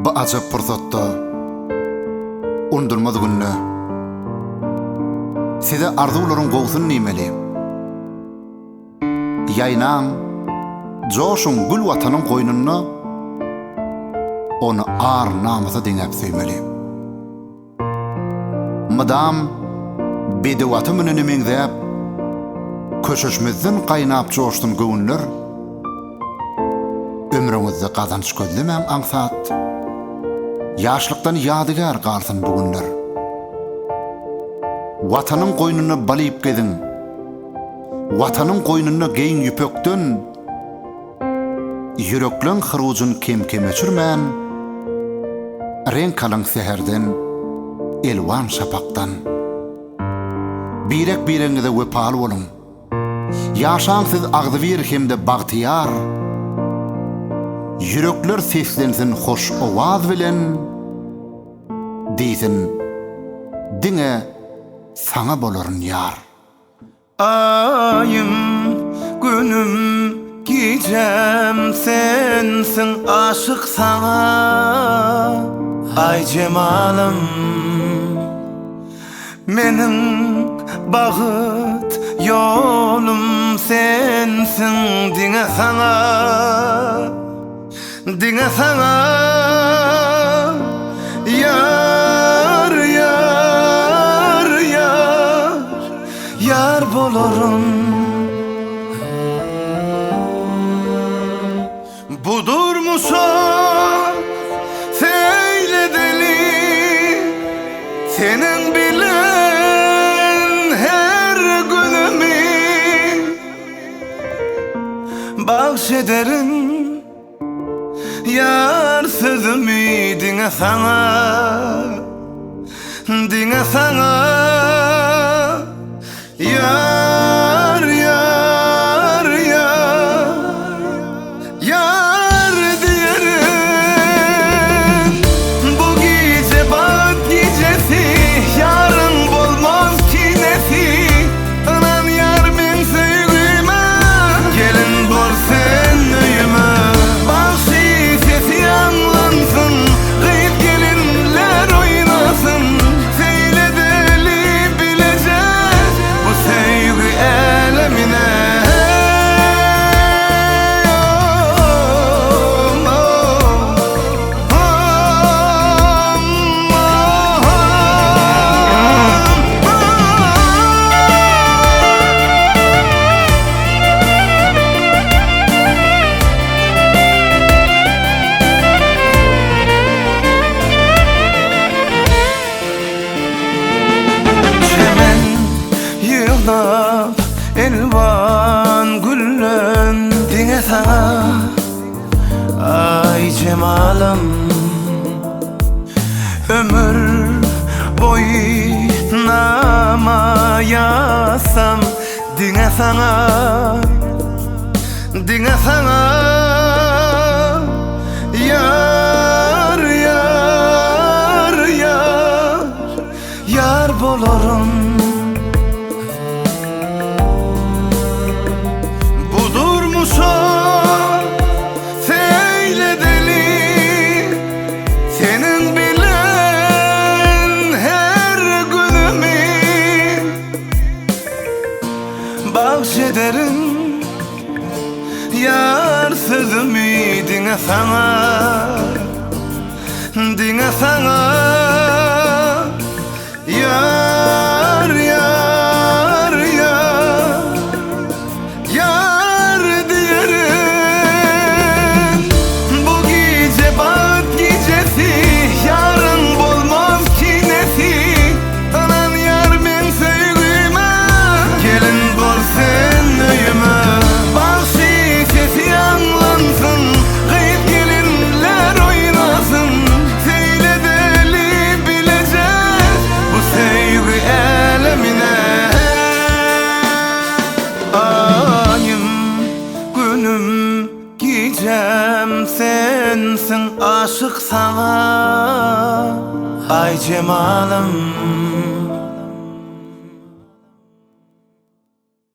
Bu ajab fursatda undurmaz günne size arzuların gowsun nimeli yaynan joşun gül vatanın koynunu onu ar namıza dinlep söymeli. Madam bedevatı mününü meňzäp köşeşmezden qaynap joşdun göwnler ömrüňizde gazanç gözlemän aňsat yaşlykdan ýadygar galsyn bu günler. Watanyň goýnuny balyp gezin, watanyň goýnuny geň ýüpekden yüreklen hırujun kem öçürmän, renk kalan seherden, elwan şapaktan. Birek bireňize wepaly bolun. Ýaşaňsyz agzybir hemde bagtyar. Yürekler seslensin hoş owaz bilen. Diýsin, diňe saňa bolaryn ýar. Ayım, günüm, gecem sensin aşık sana. Ay cemalım, menin bagyt yolum sensin diňe sana. Diňe sana yar yar yar yar bolarım. Budurmuşa seyle deli senin bilen her günümü bahşederim. Yar sözümü diňe sana, diňe sana. Yar yar yar yar diyerim. Bu gece bak gecesi, yarın bolmaz ki nesi. Anan yar men söýgüme, gelin bor sen öýüme. Anlansın, gıyıp gelinler oynasın. Seyle deli bilecek bu sevgi elemine. Elvan güllen diňe sana. Ay cemalım, ömür boyu nama yazsam diňe sana, diňe sana. Yar yar yar yar bolarım. Seyle deli senin bilen her günümü bahşederim. Yar sözümü diňe sana, diňe sana. Yar yar yar yar diyerim. Bu gece bak gecesi, yarın bolmaz ki nesi. Anan yar men söýgüme, gelin bor sen öýüme. Bahşi sesi anlansın, gıyıp gelinler oynasın. Seyle deli bilecek bu sevgi elemine. Ayım, günüm, gecem sensin aşık sana. Ay cemalım,